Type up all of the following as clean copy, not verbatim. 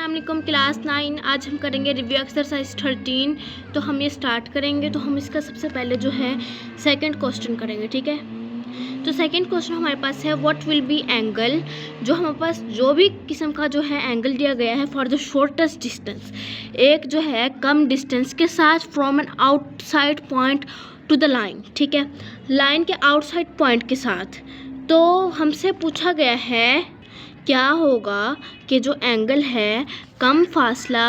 अस्सलाम वालेकुम क्लास 9। आज हम करेंगे रिव्यू एक्सरसाइज 13। तो हम ये स्टार्ट करेंगे। तो हम इसका सबसे पहले जो है सेकंड क्वेश्चन करेंगे, ठीक है। तो सेकंड क्वेश्चन हमारे पास है व्हाट विल बी एंगल। जो हमारे पास जो भी किस्म का जो है एंगल दिया गया है फॉर द शॉर्टेस्ट डिस्टेंस, एक जो है कम डिस्टेंस के साथ from an outside point two the line, ठीक है, लाइन के आउटसाइड पॉइंट के साथ। तो हमसे पूछा गया है क्या होगा कि जो एंगल है कम फासला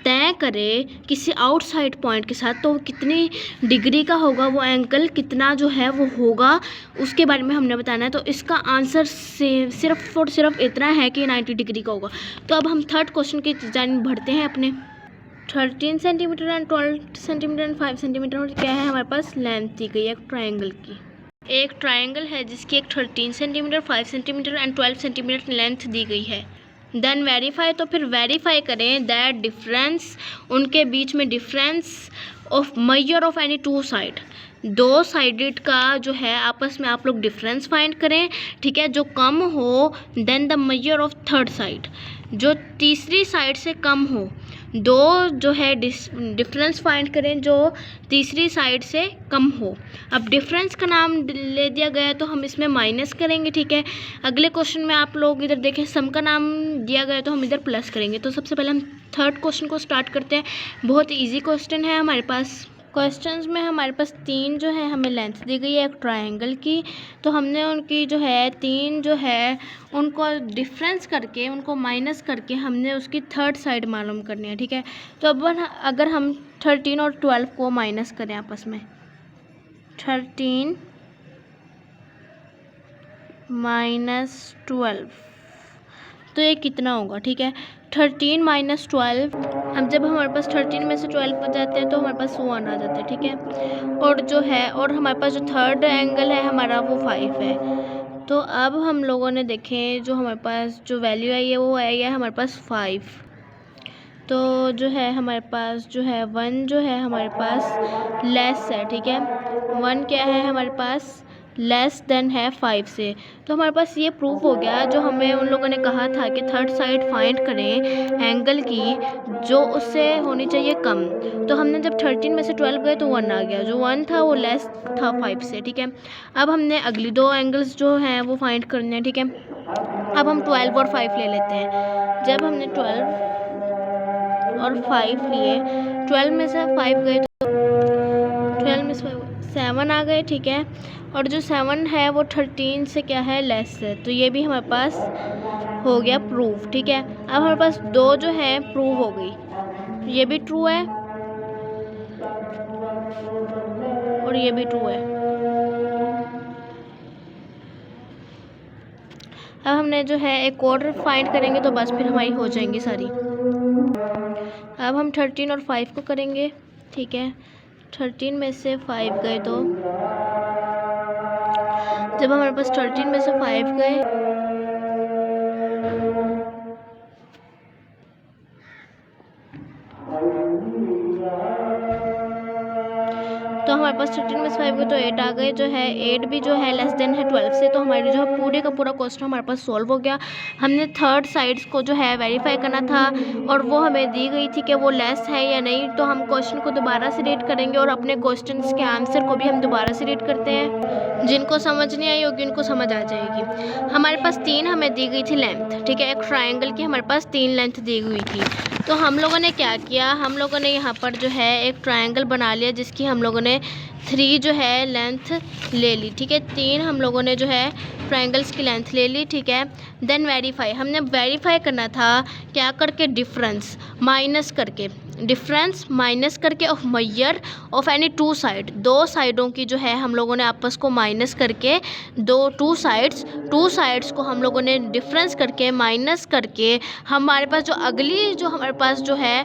तय करे किसी आउटसाइड पॉइंट के साथ, तो कितनी डिग्री का होगा वो एंगल, कितना जो है वो होगा, उसके बारे में हमने बताना है। तो इसका आंसर सिर्फ और सिर्फ इतना है कि 90 डिग्री का होगा। तो अब हम थर्ड क्वेश्चन की जान बढ़ते हैं अपने। 13 centimetre and 12 centimetre and 5 centimetre और क्या है हमारे पास लेंथ दी गई है एक ट्रायंगल की। एक ट्रायंगल है जिसकी एक 13 centimetre 5 centimetre and 12 centimetre length दी गई है। देन वेरीफाई, तो फिर वेरीफाई करें दैट डिफरेंस, उनके बीच में difference of measure of any two side, दो साइडेड का जो है आपस में आप लोग डिफरेंस फाइंड करें, ठीक है, जो कम हो। Then the measure of third side, जो तीसरी साइड से कम हो। दो जो है डिफरेंस फाइंड करें जो तीसरी साइड से कम हो। अब डिफरेंस का नाम ले दिया गया है तो हम इसमें माइनस करेंगे, ठीक है। अगले क्वेश्चन में आप लोग इधर देखें सम का नाम दिया गया है तो हम इधर प्लस करेंगे। तो सबसे पहले हम थर्ड क्वेश्चन को स्टार्ट करते हैं। बहुत इजी क्वेश्चन है हमारे पास। क्वेश्चंस में हमारे पास तीन जो है हमें लेंथ दी गई है एक ट्रायंगल की। तो हमने उनकी जो है तीन जो है उनको डिफरेंस करके, उनको माइनस करके हमने उसकी थर्ड साइड मालूम करनी है, ठीक है। तो अब अगर हम 13 और 12 को माइनस करें आपस में, 13 माइनस 12, तो ये कितना होगा, ठीक है। 13 माइनस 12, अब जब हमारे पास 13 में से 12 बच जाते हैं तो हमारे पास 1 आ जाता है, ठीक है। और जो है और हमारे पास जो थर्ड एंगल है हमारा वो 5 है। तो अब हम लोगों ने देखें जो हमारे पास जो वैल्यू आई है वो आई है हमारे पास 5। तो जो है हमारे पास जो है 1 जो है हमारे पास लेस है, ठीक है। 1 क्या है हमारे पास लेस देन है 5 से। तो हमारे पास ये प्रूफ हो गया जो हमें उन लोगों ने कहा था कि थर्ड साइड फाइंड करें एंगल की जो उससे होनी चाहिए कम। तो हमने जब 13 में से 12 गए तो 1 आ गया, जो 1 था वो लेस था 5 से, ठीक है। अब हमने अगली दो एंगल्स जो हैं वो फाइंड करने हैं, ठीक है। अब हम 12 और 5 ले लेते हैं। जब हमने 12 और 5 लिए, 12 में से 5 गए तो 12 में से 7 आ गए, ठीक है। और जो 7 है वो 13 से क्या है लेस है। तो ये भी हमारे पास हो गया प्रूफ, ठीक है। अब हमारे पास दो जो है प्रूव हो गई, ये भी ट्रू है और ये भी ट्रू है। अब हमने जो है एक और फाइंड करेंगे तो बस फिर हमारी हो जाएंगी सारी। अब हम 13 और 5 को करेंगे, ठीक है। 13 में से 5 गए तो जब हमारे पास 13 में से 5 गए तो हमारे पास 13 में से 5 गए तो 8 आ गए, जो है 8 भी जो है लेस देन है 12 से। तो हमारी जो है पूरे का पूरा क्वेश्चन हमारे पास सॉल्व हो गया। हमने थर्ड साइड्स को जो है वेरीफाई करना था और वो हमें दी गई थी कि वो लेस है या नहीं। तो हम क्वेश्चन को दोबारा से रीड करेंगे और अपने क्वेश्चन के आंसर को भी हम दोबारा से रीड करते हैं। जिनको समझ नहीं आई होगी उनको समझ आ जाएगी। हमारे पास 3 हमें दी गई थी लेंथ, ठीक है। एक ट्रायंगल की हमारे पास 3 लेंथ दी हुई थी। तो हम लोगों ने क्या किया, हम लोगों ने यहाँ पर जो है एक ट्रायंगल बना लिया जिसकी हम लोगों ने 3 जो है लेंथ ले ली, ठीक है। 3 हम लोगों ने जो है ट्रायंगल्स की लेंथ ले ली, ठीक है। देन वेरीफाई, हमने वेरीफाई करना था क्या करके, डिफरेंस माइनस करके, डिफरेंस माइनस करके of measure of any two side, दो साइडों की जो है हम लोगों ने आपस को माइनस करके, टू साइड्स को हम लोगों ने डिफरेंस करके माइनस करके हमारे पास जो अगली जो हमारे पास जो है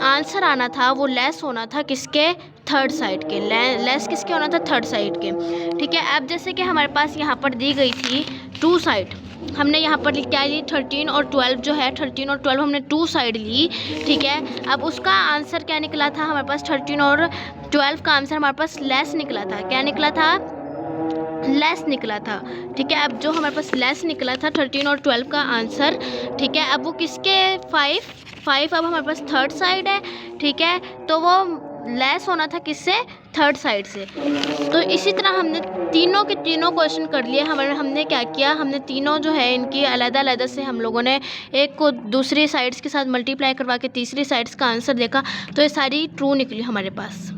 आंसर आना था वो लेस होना था किसके, थर्ड साइड के। लेस किसके होना था, थर्ड साइड के, ठीक है। अब जैसे कि हमारे पास यहाँ पर दी गई थी टू साइड, हमने यहाँ पर क्या ली 13 और 12 जो है 13 और 12 हमने टू साइड ली, ठीक है। अब उसका आंसर क्या निकला था हमारे पास, 13 और 12 का आंसर हमारे पास लेस निकला था। क्या निकला था, लेस निकला था, ठीक है। अब जो हमारे पास लेस निकला था 13 और 12 का आंसर, ठीक है। अब वो किसके 5 अब हमारे पास थर्ड साइड है, ठीक है। तो वो लेस होना था किससे, थर्ड साइड से। तो इसी तरह हमने तीनों के तीनों क्वेश्चन कर लिए। हमने क्या किया, हमने तीनों जो है इनकी अलग-अलग से हम लोगों ने एक को दूसरी साइड्स के साथ मल्टीप्लाई करवा के तीसरी साइड्स का आंसर देखा, तो ये सारी ट्रू निकली हमारे पास।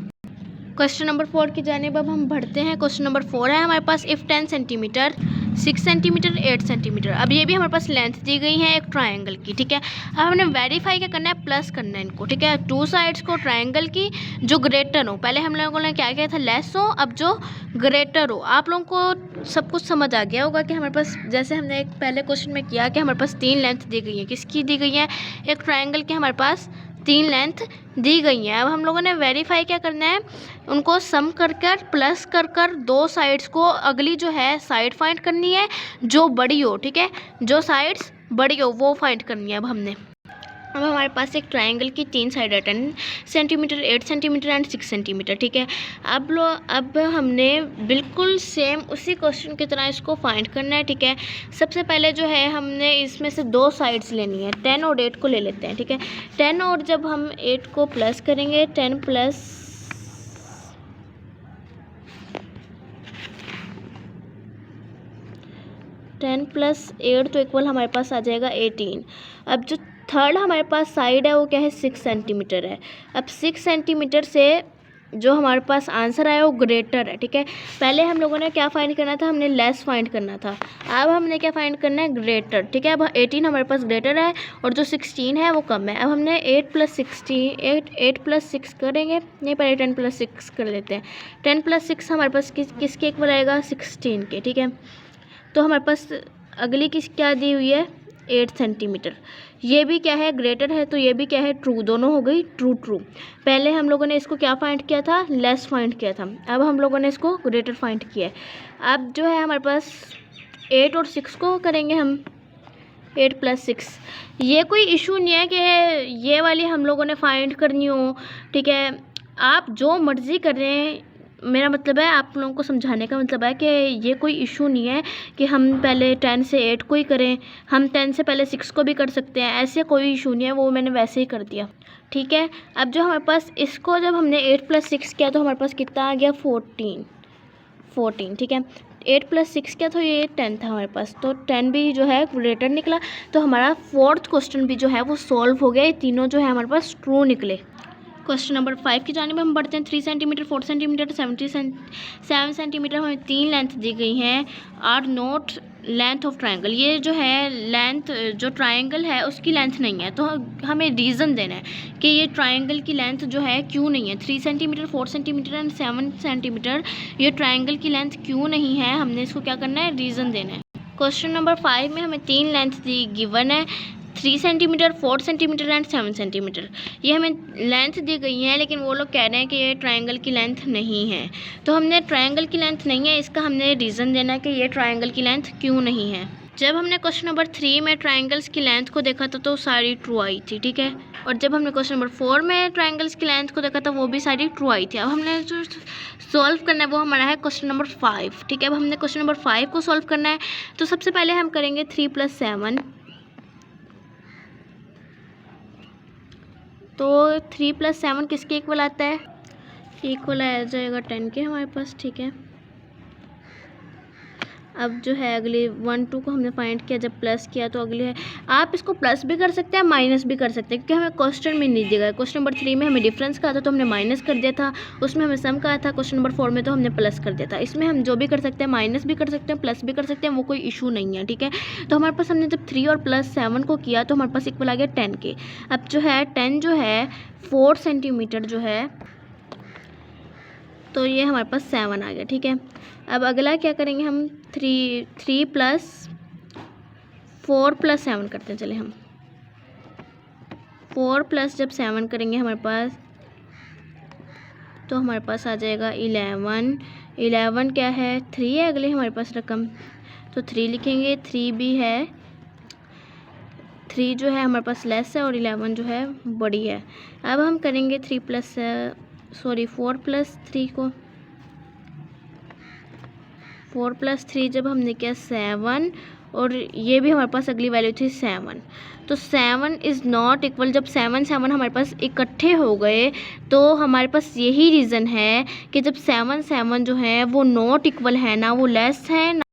क्वेश्चन नंबर 4 की जानिब अब हम बढ़ते हैं। क्वेश्चन नंबर 4 है हमारे पास, इफ़ 10 सेंटीमीटर 6 सेंटीमीटर 8 सेंटीमीटर। अब ये भी हमारे पास लेंथ दी गई है एक ट्रायंगल की, ठीक है। अब हमने वेरीफाई क्या करना है, प्लस करना है इनको, ठीक है। टू साइड्स को ट्रायंगल की जो ग्रेटर हो, पहले हम लोगों ने क्या किया था, लेस हो, अब जो ग्रेटर हो। आप लोगों को सब कुछ समझ आ गया होगा कि हमारे पास, जैसे हमने एक पहले क्वेश्चन में किया कि हमारे पास 3 लेंथ दी गई है, किसकी दी गई है, एक ट्रायंगल की हमारे पास 3 लेंथ दी गई हैं। अब हम लोगों ने वेरीफाई क्या करना है, उनको सम कर कर प्लस कर कर दो साइड्स को अगली जो है साइड फाइंड करनी है जो बड़ी हो, ठीक है। जो साइड्स बड़ी हो वो फाइंड करनी है। अब हमारे पास एक ट्रायंगल की 3 साइड है, 10 सेंटीमीटर 8 सेंटीमीटर एंड 6 सेंटीमीटर, ठीक है। अब हमने बिल्कुल सेम उसी क्वेश्चन की तरह इसको फाइंड करना है, ठीक है। सबसे पहले जो है हमने इसमें से दो साइड्स लेनी है, 10 और 8 को ले लेते हैं, ठीक है। 10 और जब हम 8 को प्लस करेंगे, 10 प्लस 8 तो इक्वल हमारे पास आ जाएगा 18। अब जो थर्ड हमारे पास साइड है वो क्या है, 6 सेंटीमीटर है। अब 6 सेंटीमीटर से जो हमारे पास आंसर आया वो ग्रेटर है, ठीक है। पहले हम लोगों ने क्या फाइंड करना था, हमने लेस फाइंड करना था। अब हमने क्या फाइंड करना है, ग्रेटर, ठीक है। अब 18 हमारे पास ग्रेटर है और जो 16 है वो कम है। अब हमने 8 प्लस 6 करेंगे, नहीं पहले 10 प्लस 6 कर लेते हैं। 10 प्लस 6 हमारे पास किसके इक्वल आएगा, 16 के, ठीक है। तो हमारे पास अगली किस क्या दी हुई है, 8 सेंटीमीटर। ये भी क्या है, ग्रेटर है, तो ये भी क्या है, ट्रू। दोनों हो गई ट्रू। पहले हम लोगों ने इसको क्या फाइंड किया था, लेस फाइंड किया था। अब हम लोगों ने इसको ग्रेटर फाइंड किया है। अब जो है हमारे पास 8 और 6 को करेंगे हम, 8 प्लस 6। ये कोई इशू नहीं है कि ये वाली हम लोगों ने फाइंड करनी हो, ठीक है। आप जो मर्ज़ी कर रहे हैं, मेरा मतलब है आप लोगों को समझाने का मतलब है कि ये कोई इशू नहीं है कि हम पहले 10 से 8 को ही करें, हम 10 से पहले 6 को भी कर सकते हैं, ऐसे कोई इशू नहीं है। वो मैंने वैसे ही कर दिया, ठीक है। अब जो हमारे पास इसको जब हमने 8 प्लस 6 किया तो हमारे पास कितना आ गया, 14, ठीक है। 8 प्लस 6 किया तो ये 10 था हमारे पास, तो 10 भी जो है ग्रेटर निकला। तो हमारा फोर्थ क्वेश्चन भी जो है वो सॉल्व हो गया। ये तीनों जो है हमारे पास ट्रू निकले। क्वेश्चन नंबर 5 की जानिब हम बढ़ते हैं। 3 सेंटीमीटर 4 सेंटीमीटर 7 सेंटीमीटर हमें 3 लेंथ दी गई हैं, are not length of triangle. ये जो है लेंथ, जो ट्रायंगल है उसकी लेंथ नहीं है, तो हमें रीज़न देना है कि ये ट्रायंगल की लेंथ जो है क्यों नहीं है। 3 सेंटीमीटर 4 सेंटीमीटर एंड 7 सेंटीमीटर ये ट्रायंगल की लेंथ क्यों नहीं है, हमने इसको क्या करना है, रीज़न देना है। क्वेश्चन नंबर 5 में हमें 3 लेंथ गिवन है, 3 सेंटीमीटर 4 सेंटीमीटर एंड 7 सेंटीमीटर। ये हमें लेंथ दी गई है, लेकिन वो लोग कह रहे हैं कि ये ट्रायंगल की लेंथ नहीं है। तो हमने ट्रायंगल की लेंथ नहीं है, इसका हमने रीज़न देना है कि ये ट्रायंगल की लेंथ क्यों नहीं है। जब हमने क्वेश्चन नंबर 3 में ट्रायंगल्स की लेंथ को देखा था तो सारी ट्रू आई थी, ठीक है। और जब हमने क्वेश्चन नंबर 4 में ट्रायंगल्स की लेंथ को देखा था वो भी सारी ट्रू आई थी। अब हमने जो सॉल्व करना है वो हमारा है क्वेश्चन नंबर 5, ठीक है। अब हमने क्वेश्चन नंबर 5 को सॉल्व करना है, तो सबसे पहले हम करेंगे 3 + 7। तो 3 + 7 किसके इक्वल आता है, इक्वल आ जाएगा 10 के हमारे पास, ठीक है। अब जो है अगली 1 2 को हमने फाइंड किया, जब प्लस किया तो अगली है, आप इसको प्लस भी कर सकते हैं माइनस भी कर सकते हैं, क्योंकि हमें क्वेश्चन में नहीं दिया गया। क्वेश्चन नंबर 3 में हमें डिफरेंस कहा था तो हमने माइनस कर दिया था, उसमें हमें सम कहा था। क्वेश्चन नंबर 4 में तो हमने प्लस कर दिया था। इसमें हम जो भी कर सकते हैं, माइनस भी कर सकते हैं, प्लस भी कर सकते हैं, वो कोई इशू नहीं है, ठीक है। तो हमारे पास हमने जब 3 और प्लस 7 को किया तो हमारे पास इक्वल आ गया 10 के। अब जो है 10 जो है 4 सेंटीमीटर जो है, तो ये हमारे पास 7 आ गया, ठीक है। अब अगला क्या करेंगे हम, 3 + 4 + 7 करते हैं। चले हम 4 + जब 7 करेंगे हमारे पास, तो हमारे पास आ जाएगा 11 क्या है, 3 है अगले हमारे पास रकम, तो 3 लिखेंगे। 3 भी है, 3 जो है हमारे पास लेस है और 11 जो है बड़ी है। अब हम करेंगे 4 + 3 को, 4 + 3 जब हमने किया 7 और ये भी हमारे पास अगली वैल्यू थी 7। तो 7 इज़ नॉट इक्वल, जब 7 7 हमारे पास इकट्ठे हो गए तो हमारे पास यही रीज़न है कि जब 7 7 जो है वो नॉट इक्वल है ना, वो लेस है ना